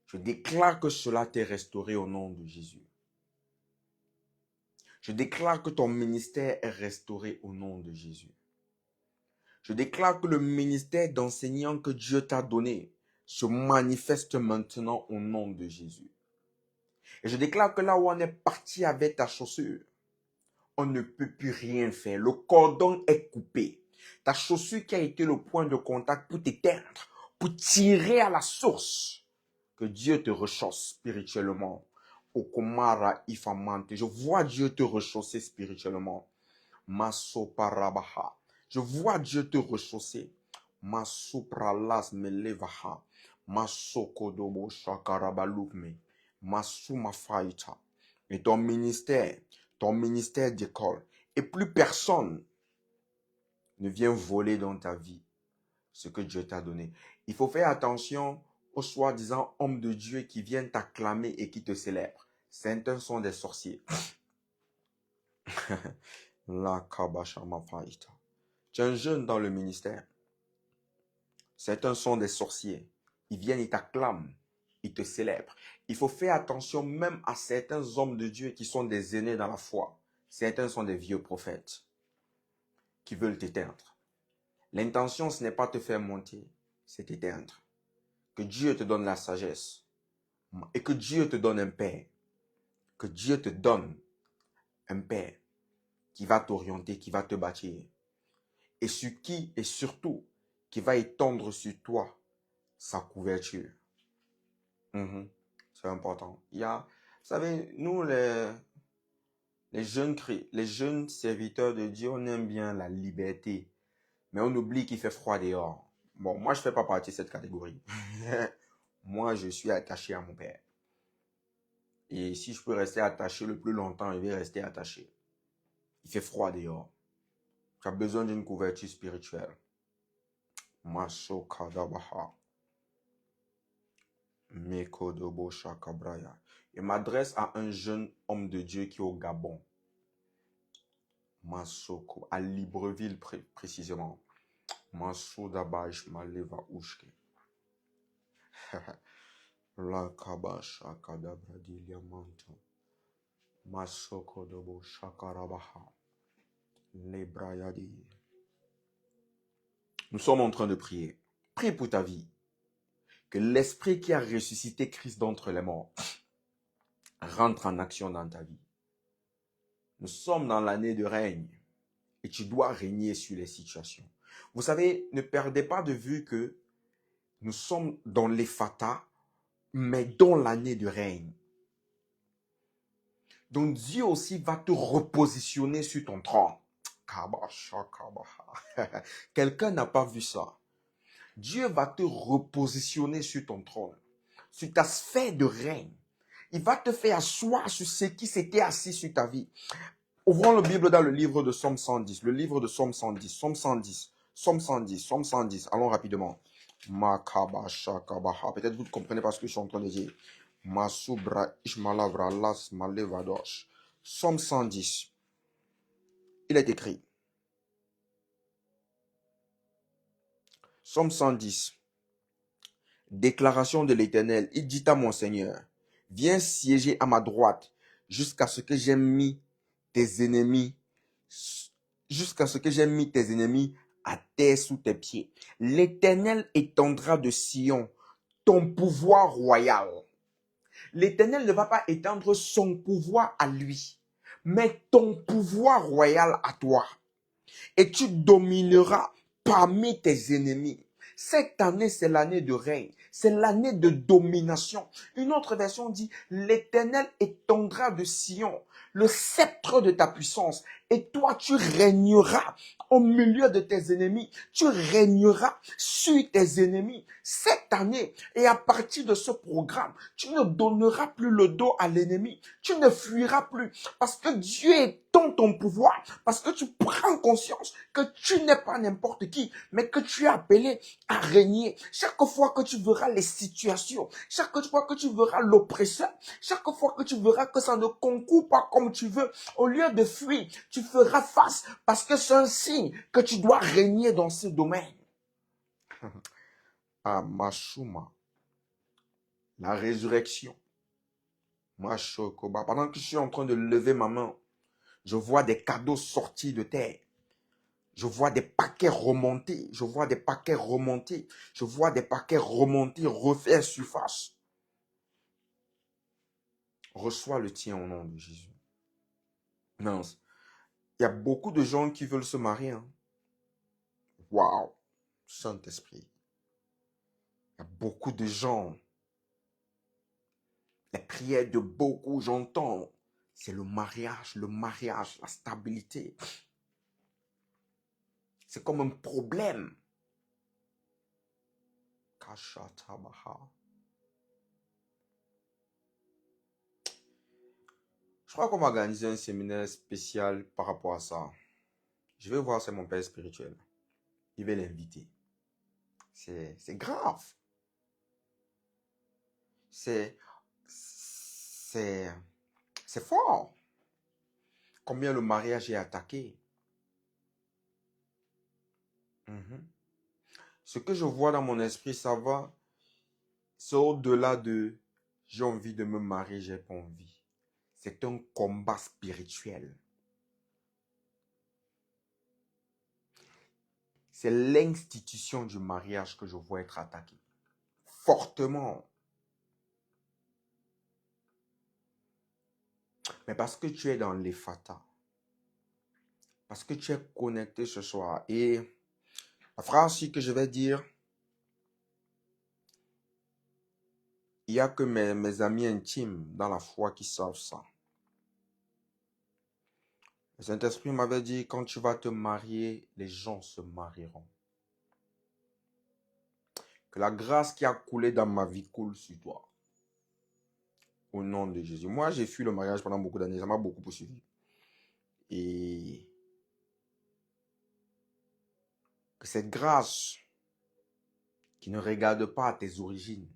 Je déclare que cela t'est restauré au nom de Jésus. Je déclare que ton ministère est restauré au nom de Jésus. Je déclare que le ministère d'enseignant que Dieu t'a donné se manifeste maintenant au nom de Jésus. Et je déclare que là où on est parti avec ta chaussure, on ne peut plus rien faire. Le cordon est coupé. Ta chaussure qui a été le point de contact pour t'éteindre, pour tirer à la source, que Dieu te rechausse spirituellement. Okomara ifamante. Je vois Dieu te rechausser spirituellement. Masoparabaha. Je vois Dieu te rechausser. Masupralas melevaha. Masokodobo shakarabalukme. Masumafaita. Et ton ministère d'école. Et plus personne ne vient voler dans ta vie ce que Dieu t'a donné. Il faut faire attention aux soi-disant hommes de Dieu qui viennent t'acclamer et qui te célèbrent. Certains sont des sorciers. La kabashama faita. Tu es un jeune dans le ministère. Certains sont des sorciers. Ils viennent, ils t'acclament, ils te célèbrent. Il faut faire attention même à certains hommes de Dieu qui sont des aînés dans la foi. Certains sont des vieux prophètes qui veulent t'éteindre. L'intention, ce n'est pas te faire monter, c'est t'éteindre. Que Dieu te donne la sagesse et que Dieu te donne un père. Que Dieu te donne un père qui va t'orienter, qui va te bâtir. Et sur qui, et surtout, qui va étendre sur toi sa couverture. C'est important. Il y a, vous savez, nous les jeunes serviteurs de Dieu, on aime bien la liberté. Mais on oublie qu'il fait froid dehors. Bon, moi, je ne fais pas partie de cette catégorie. Moi, je suis attaché à mon père. Et si je peux rester attaché le plus longtemps, je vais rester attaché. Il fait froid dehors. Tu as besoin d'une couverture spirituelle. Maso Kadabaha. Mekodobo Shakabraya. Je m'adresse à un jeune homme de Dieu qui est au Gabon. Masoko, à Libreville précisément. Masoudabash Maleva Ushke. La Kabasha Kadabradilia Manto. Masoko Dobo Shakarabaha. Lebrayadi. Nous sommes en train de prier. Prie pour ta vie. Que l'esprit qui a ressuscité Christ d'entre les morts rentre en action dans ta vie. Nous sommes dans l'année de règne et tu dois régner sur les situations. Vous savez, ne perdez pas de vue que nous sommes dans l'Ephata, mais dans l'année de règne. Donc Dieu aussi va te repositionner sur ton trône. Quelqu'un n'a pas vu ça. Dieu va te repositionner sur ton trône, sur ta sphère de règne. Il va te faire asseoir sur ce qui s'était assis sur ta vie. Ouvrons la Bible dans le livre de Somme 110. Le livre de Somme 110. Somme 110. Somme 110. Somme 110. Allons rapidement. Peut-être vous ne comprenez pas ce que je suis en train de dire. Somme 110. Il est écrit. Somme 110. Déclaration de l'Éternel. Il dit à mon Seigneur, viens siéger à ma droite jusqu'à ce que j'ai mis tes ennemis, à terre sous tes pieds. L'Éternel étendra de Sion ton pouvoir royal. L'Éternel ne va pas étendre son pouvoir à lui, mais ton pouvoir royal à toi. Et tu domineras parmi tes ennemis. Cette année, c'est l'année de règne. C'est l'année de domination. Une autre version dit, l'Éternel étendra de Sion le sceptre de ta puissance. Et toi, tu régneras au milieu de tes ennemis. Tu régneras sur tes ennemis. Cette année, et à partir de ce programme, tu ne donneras plus le dos à l'ennemi. Tu ne fuiras plus. Parce que Dieu étend ton pouvoir. Parce que tu prends conscience que tu n'es pas n'importe qui, mais que tu es appelé à régner. Chaque fois que tu verras les situations, chaque fois que tu verras l'oppresseur, chaque fois que tu verras que ça ne concourt pas comme tu veux, au lieu de fuir, tu feras face parce que c'est un signe que tu dois régner dans ce domaine. Ah, Mashuma, la résurrection. Mashokoba. Pendant que je suis en train de lever ma main, je vois des cadeaux sortis de terre. Je vois des paquets remonter. Je vois des paquets remonter. Je vois des paquets remonter, refaire surface. Reçois le tien au nom de Jésus. Non, il y a beaucoup de gens qui veulent se marier. Hein. Waouh, Saint-Esprit. Il y a beaucoup de gens. Les prières de beaucoup, j'entends. C'est le mariage, la stabilité. C'est comme un problème. Kashatabaha. Je crois qu'on va organiser un séminaire spécial par rapport à ça. Je vais voir, c'est mon père spirituel. Il va l'inviter. C'est grave. C'est fort. Combien le mariage est attaqué. Ce que je vois dans mon esprit, ça va. C'est au-delà de j'ai envie de me marier, j'ai pas envie. C'est un combat spirituel. C'est l'institution du mariage que je vois être attaquée. Fortement. Mais parce que tu es dans l'Ephata. Parce que tu es connecté ce soir. Et la phrase aussi que je vais dire, il n'y a que mes amis intimes dans la foi qui savent ça. Le Saint-Esprit m'avait dit, quand tu vas te marier, les gens se marieront. Que la grâce qui a coulé dans ma vie coule sur toi. au nom de Jésus. Moi, j'ai fui le mariage pendant beaucoup d'années. Ça m'a beaucoup poursuivi. Et que cette grâce qui ne regarde pas à tes origines,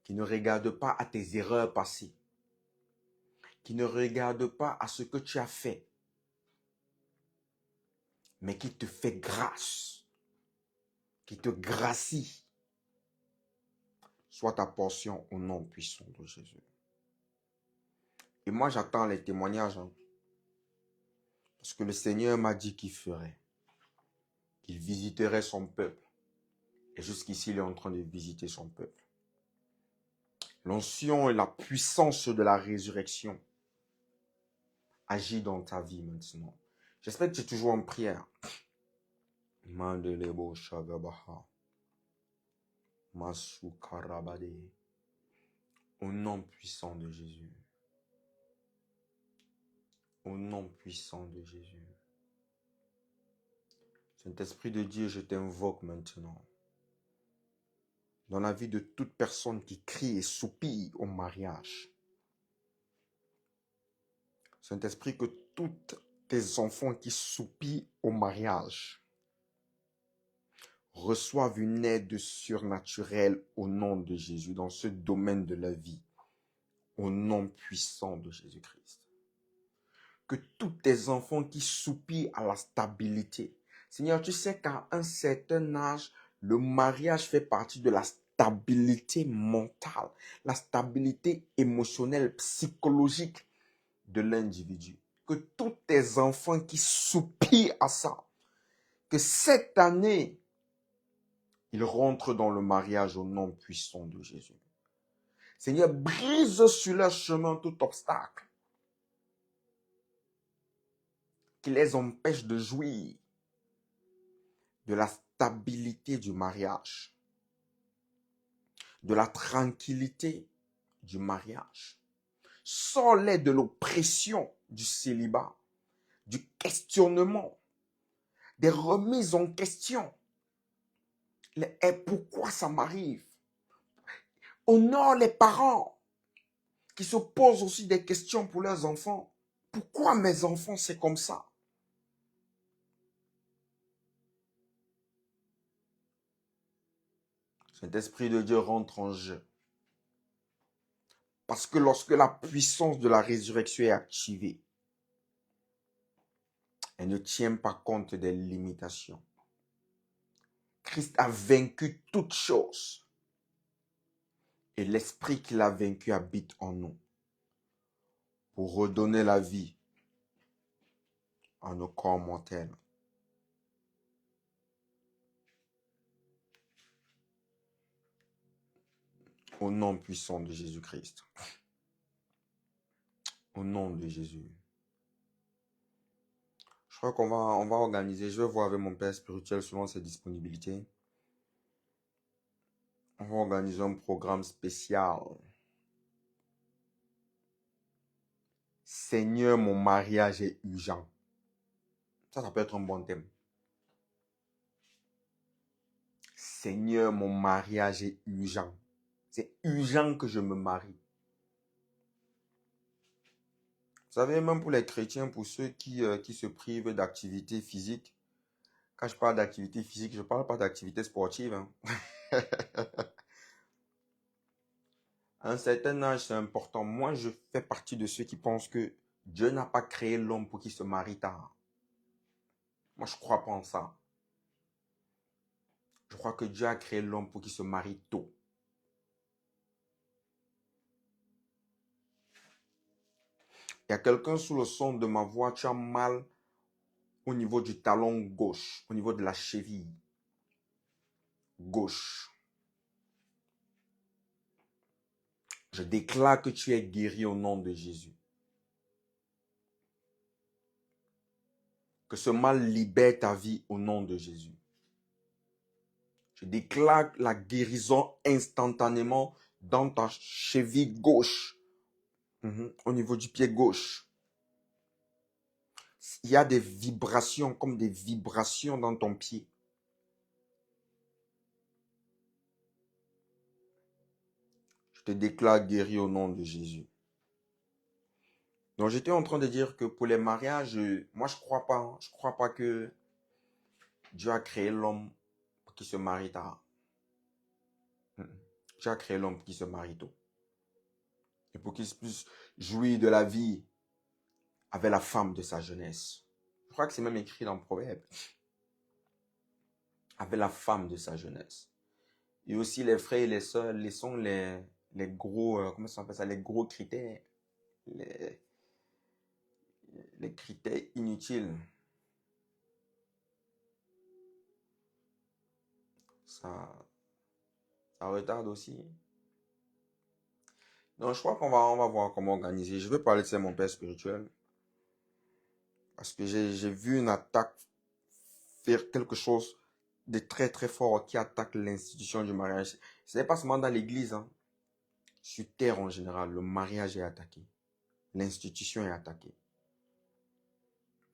qui ne regarde pas à tes erreurs passées, qui ne regarde pas à ce que tu as fait, mais qui te fait grâce, qui te gracie, soit ta portion au nom puissant de Jésus. Et moi, j'attends les témoignages, hein, parce que le Seigneur m'a dit qu'il ferait, qu'il visiterait son peuple. Et jusqu'ici, il est en train de visiter son peuple. L'onction et la puissance de la résurrection agit dans ta vie maintenant. J'espère que tu es toujours en prière. Mandelebo Shagabaha. Masukarabade. Au nom puissant de Jésus. Au nom puissant de Jésus. Saint-Esprit de Dieu, je t'invoque maintenant. Dans la vie de toute personne qui crie et soupire au mariage. Saint-Esprit, que tous tes enfants qui soupirent au mariage reçoivent une aide surnaturelle au nom de Jésus dans ce domaine de la vie. Au nom puissant de Jésus-Christ. Que tous tes enfants qui soupirent à la stabilité. Seigneur, tu sais qu'à un certain âge, le mariage fait partie de la stabilité mentale, la stabilité émotionnelle, psychologique de l'individu. Que tous tes enfants qui soupirent à ça, que cette année, ils rentrent dans le mariage au nom puissant de Jésus. Seigneur, brise sur leur chemin tout obstacle qui les empêche de jouir de la stabilité du mariage, de la tranquillité du mariage. Sors-les de l'oppression du célibat, du questionnement, des remises en question. Et pourquoi ça m'arrive? Honore les parents qui se posent aussi des questions pour leurs enfants. Pourquoi mes enfants, c'est comme ça? Saint-Esprit de Dieu rentre en jeu. Parce que lorsque la puissance de la résurrection est activée, elle ne tient pas compte des limitations. Christ a vaincu toutes choses. Et l'esprit qu'il a vaincu habite en nous. Pour redonner la vie à nos corps mortels. Au nom puissant de Jésus-Christ. Au nom de Jésus. Je crois qu'on va organiser. Je vais voir avec mon père spirituel selon ses disponibilités. On va organiser un programme spécial. Seigneur, mon mariage est urgent. Ça peut être un bon thème. Seigneur, mon mariage est urgent. C'est urgent que je me marie. Vous savez, même pour les chrétiens, pour ceux qui se privent d'activité physique, quand je parle d'activité physique, je ne parle pas d'activité sportive. Hein. À un certain âge, c'est important. Moi, je fais partie de ceux qui pensent que Dieu n'a pas créé l'homme pour qu'il se marie tard. Moi, je ne crois pas en ça. Je crois que Dieu a créé l'homme pour qu'il se marie tôt. Il y a quelqu'un sous le son de ma voix, tu as mal au niveau du talon gauche, au niveau de la cheville gauche. Je déclare que tu es guéri au nom de Jésus. Que ce mal libère ta vie au nom de Jésus. Je déclare la guérison instantanément dans ta cheville gauche, au niveau du pied gauche. Il y a des vibrations, comme des vibrations dans ton pied. Je te déclare guéri au nom de Jésus. Donc, j'étais en train de dire que pour les mariages, moi, je crois pas. Je crois pas que Dieu a créé l'homme qui se marie tard. Dieu a créé l'homme qui se marie tôt. Et pour qu'il puisse jouir de la vie avec la femme de sa jeunesse. Je crois que c'est même écrit dans le Proverbe. Avec la femme de sa jeunesse. Et aussi les frères et les sœurs, laissons les gros, comment ça s'appelle ça, les gros critères. Les critères inutiles. Ça retarde aussi. Donc, je crois on va voir comment organiser. Je veux parler de ça, mon père spirituel. Parce que j'ai vu une attaque faire quelque chose de très très fort qui attaque l'institution du mariage. Ce n'est pas seulement dans l'église. Hein. Sur terre en général, le mariage est attaqué. L'institution est attaquée.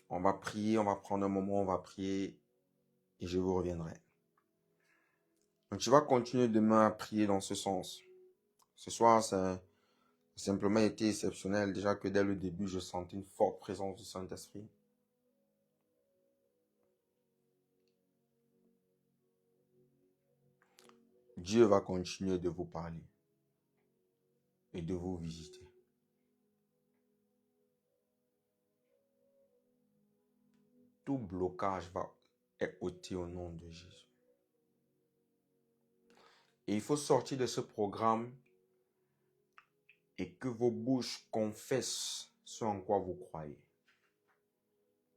On va prier, on va prendre un moment, on va prier et je vous reviendrai. Donc, tu vas continuer demain à prier dans ce sens. Ce soir, ça a simplement été exceptionnel. Déjà que dès le début, je sentais une forte présence du Saint-Esprit. Dieu va continuer de vous parler et de vous visiter. Tout blocage va être ôté au nom de Jésus. Et il faut sortir de ce programme et que vos bouches confessent ce en quoi vous croyez.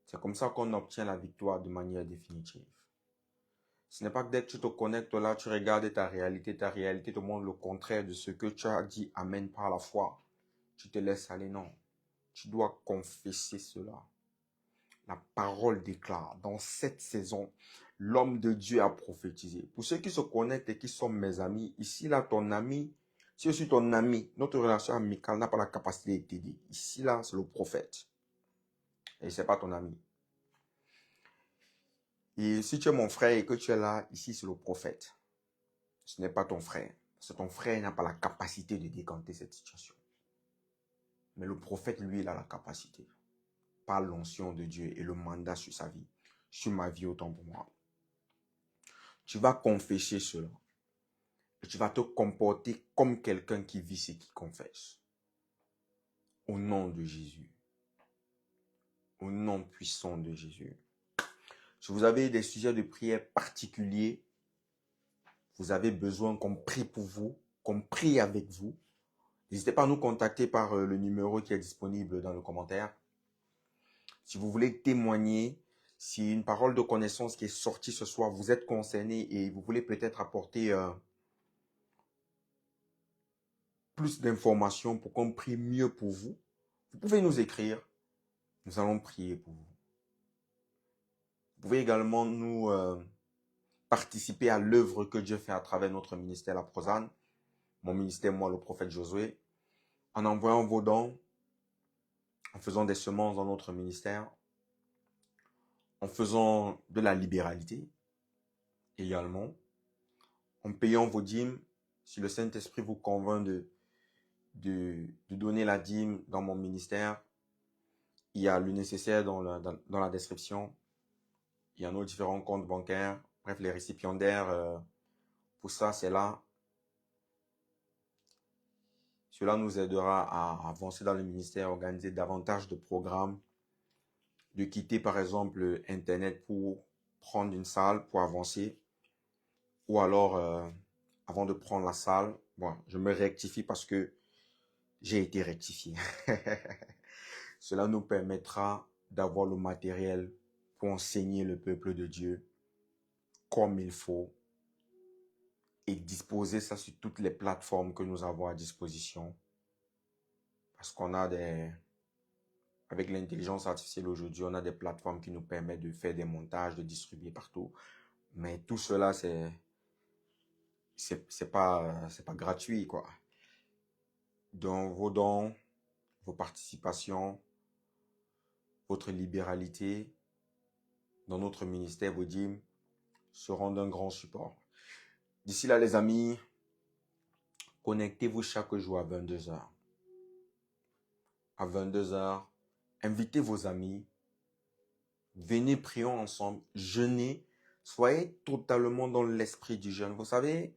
C'est comme ça qu'on obtient la victoire de manière définitive. Ce n'est pas que dès que tu te connectes là, tu regardes ta réalité te montre le contraire de ce que tu as dit amen par la foi. Tu te laisses aller, non. Tu dois confesser cela. La parole déclare, dans cette saison, l'homme de Dieu a prophétisé. Pour ceux qui se connectent et qui sont mes amis, ici là, ton ami, si je suis ton ami, notre relation amicale n'a pas la capacité de t'aider. Ici là, c'est le prophète. Et ce n'est pas ton ami. Et si tu es mon frère et que tu es là, ici c'est le prophète. Ce n'est pas ton frère. Parce que ton frère n'a pas la capacité de décanter cette situation. Mais le prophète, lui, il a la capacité. Par l'onction de Dieu et le mandat sur sa vie. Sur ma vie autant pour moi. Tu vas confesser cela. Et tu vas te comporter comme quelqu'un qui vit ce qu'il confesse. Au nom de Jésus. Au nom puissant de Jésus. Si vous avez des sujets de prière particuliers, vous avez besoin qu'on prie pour vous, qu'on prie avec vous, n'hésitez pas à nous contacter par le numéro qui est disponible dans le commentaire. Si vous voulez témoigner, si une parole de connaissance qui est sortie ce soir, vous êtes concerné et vous voulez peut-être apporter plus d'informations pour qu'on prie mieux pour vous, vous pouvez nous écrire. Nous allons prier pour vous. Vous pouvez également nous participer à l'œuvre que Dieu fait à travers notre ministère, la Prosane, mon ministère, moi, le prophète Josué, en envoyant vos dons, en faisant des semences dans notre ministère, en faisant de la libéralité également, en payant vos dîmes. Si le Saint-Esprit vous convainc de donner la dîme dans mon ministère, il y a le nécessaire dans la description. Il y a nos différents comptes bancaires. Bref, les récipiendaires, pour ça, c'est là. Cela nous aidera à avancer dans le ministère, organiser davantage de programmes, de quitter par exemple Internet pour prendre une salle, pour avancer. Ou alors, avant de prendre la salle, bon, je me rectifie parce que j'ai été rectifié. Cela nous permettra d'avoir le matériel pour enseigner le peuple de Dieu comme il faut et disposer ça sur toutes les plateformes que nous avons à disposition. Parce qu'on a avec l'intelligence artificielle aujourd'hui, on a des plateformes qui nous permettent de faire des montages, de distribuer partout. Mais tout cela, c'est pas gratuit, quoi. Donc, vos dons, vos participations, votre libéralité dans notre ministère, vos dîmes, seront d'un grand support. D'ici là, les amis, connectez-vous chaque jour à 22 heures. À 22 heures, invitez vos amis. Venez, prions ensemble. Jeûnez. Soyez totalement dans l'esprit du jeûne. Vous savez,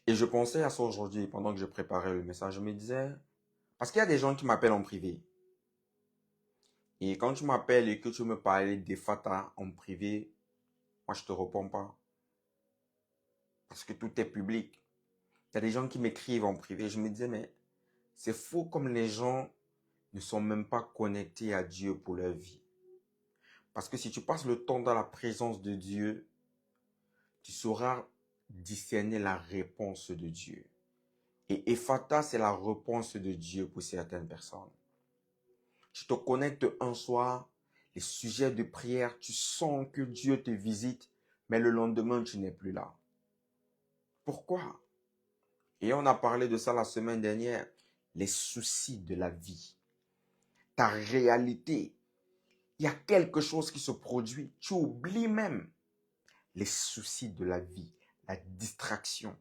et je pensais à ça aujourd'hui pendant que je préparais le message. Je me disais, parce qu'il y a des gens qui m'appellent en privé. Et quand tu m'appelles et que tu me parles des fatas en privé, moi je te réponds pas. Parce que tout est public. Il y a des gens qui m'écrivent en privé. Je me disais, mais c'est faux comme les gens ne sont même pas connectés à Dieu pour leur vie. Parce que si tu passes le temps dans la présence de Dieu, tu sauras discerner la réponse de Dieu. Et Ephata, c'est la réponse de Dieu pour certaines personnes. Tu te connectes un soir, les sujets de prière, tu sens que Dieu te visite, mais le lendemain, tu n'es plus là. Pourquoi? Et on a parlé de ça la semaine dernière. Les soucis de la vie. Ta réalité. Il y a quelque chose qui se produit. Tu oublies même les soucis de la vie, la distraction.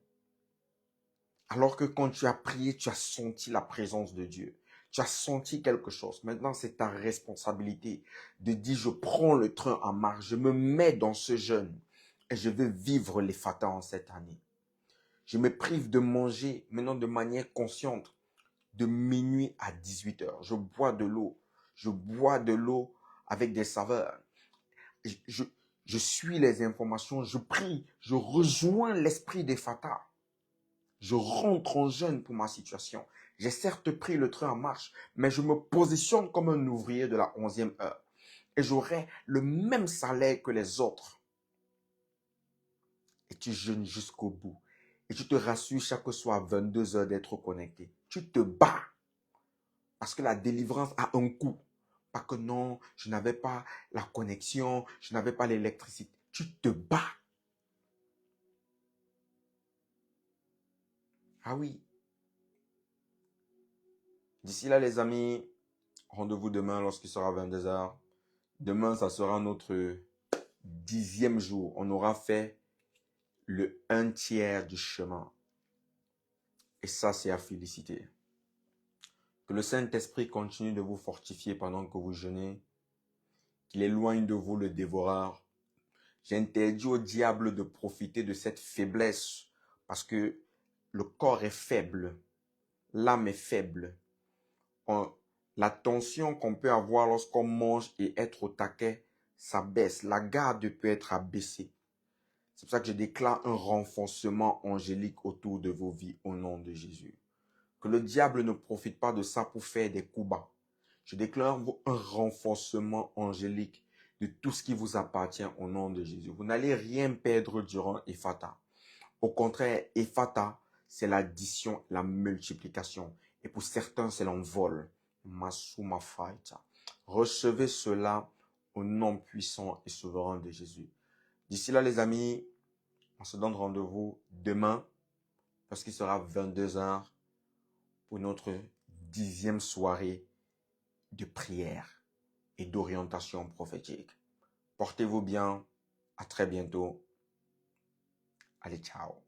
Alors que quand tu as prié, tu as senti la présence de Dieu. Tu as senti quelque chose. Maintenant, c'est ta responsabilité de dire, je prends le train en marche, je me mets dans ce jeûne et je veux vivre les fatas en cette année. Je me prive de manger maintenant de manière consciente de minuit à 18 heures. Je bois de l'eau. Je bois de l'eau avec des saveurs. Je suis les informations, je prie, je rejoins l'esprit des fatas. Je rentre en jeûne pour ma situation. J'ai certes pris le train en marche, mais je me positionne comme un ouvrier de la 11e heure. Et j'aurai le même salaire que les autres. Et tu jeûnes jusqu'au bout. Et tu te rassures chaque soir à 22 heures d'être connecté. Tu te bats. Parce que la délivrance a un coût. Pas que non, je n'avais pas la connexion, je n'avais pas l'électricité. Tu te bats. Ah oui. D'ici là, les amis, rendez-vous demain lorsqu'il sera 22 heures. Demain, ça sera notre 10e jour. On aura fait le 1/3 du chemin. Et ça, c'est à féliciter. Que le Saint-Esprit continue de vous fortifier pendant que vous jeûnez. Qu'il éloigne de vous le dévoreur. J'interdis au diable de profiter de cette faiblesse parce que le corps est faible. L'âme est faible. La tension qu'on peut avoir lorsqu'on mange et être au taquet, ça baisse. La garde peut être abaissée. C'est pour ça que je déclare un renforcement angélique autour de vos vies au nom de Jésus. Que le diable ne profite pas de ça pour faire des coups bas. Je déclare un renforcement angélique de tout ce qui vous appartient au nom de Jésus. Vous n'allez rien perdre durant Ephata. Au contraire, Ephata, c'est l'addition, la multiplication. Et pour certains, c'est l'envol. Masuma Faita. Recevez cela au nom puissant et souverain de Jésus. D'ici là, les amis, on se donne rendez-vous demain, lorsqu'il sera 22 heures, pour notre 10e soirée de prière et d'orientation prophétique. Portez-vous bien. À très bientôt. Allez, ciao.